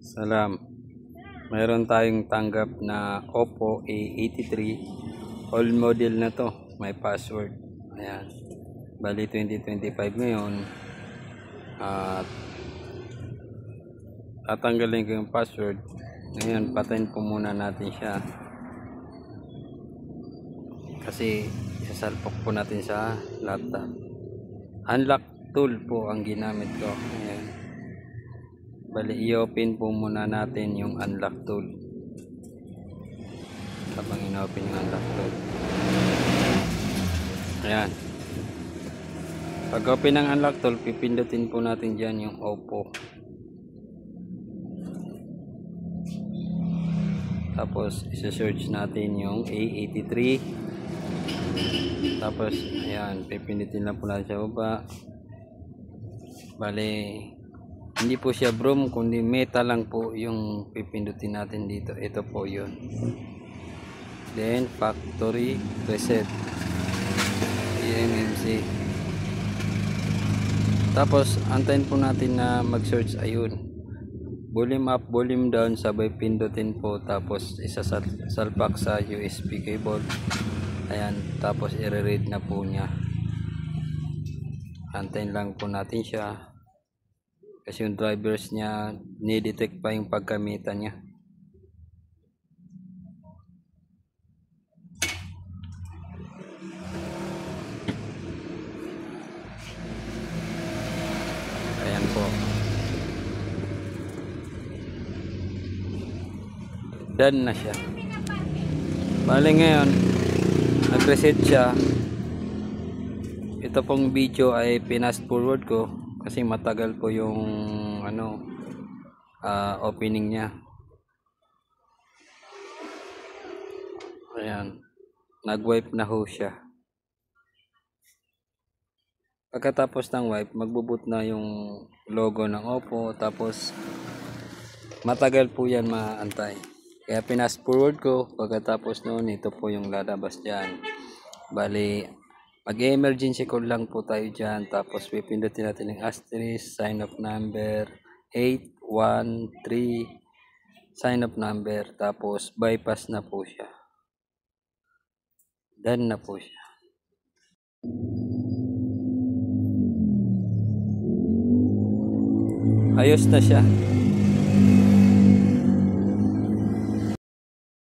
Salam. Mayroon tayong tanggap na Oppo A83. Old model na to. May password. Ayan. Bali 2025 ngayon. At tatanggalin ko yung password. Ngayon, patayin po muna natin siya. Kasi isasalpok po natin sa laptop. Unlock tool po ang ginamit ko. Ayan. Bali, i-open po muna natin yung unlock tool. Habang in-open yung unlock tool. Ayan. Pag open ng unlock tool, pipindutin po natin dyan yung Oppo. Tapos, isa-search natin yung A83. Tapos, ayan, pipindutin lang po natin sa baba. Bali, hindi po siya broom, kundi meta lang po yung pipindutin natin dito. Ito po yun. Then, factory reset. eMMC. Tapos, antayin po natin na mag-search. Ayun. Volume up, volume down, sabay pindutin po. Tapos, isasalpak sa USB cable. Ayan. Tapos, i-read na po niya. Antayin lang po natin siya. Kasi yung drivers niya, ni-detect pa yung pagkamitan niya. Ayan po. Done na siya. Bali ngayon, nag-reset siya. Ito pong video ay pinast forward ko. Kasi matagal po yung opening niya. Ayan. Nag-wipe na ho siya. Pagkatapos ng wipe, magbo-boot na yung logo ng Oppo. Tapos matagal po yan maantay. Kaya pinast forward ko. Pagkatapos noon, ito po yung lalabas dyan. Bali, mag-emergency call lang po tayo dyan. Tapos pipindutin natin yung asterisk, sign of number 813, sign of number. Tapos bypass na po siya. Done na po siya. Ayos na siya.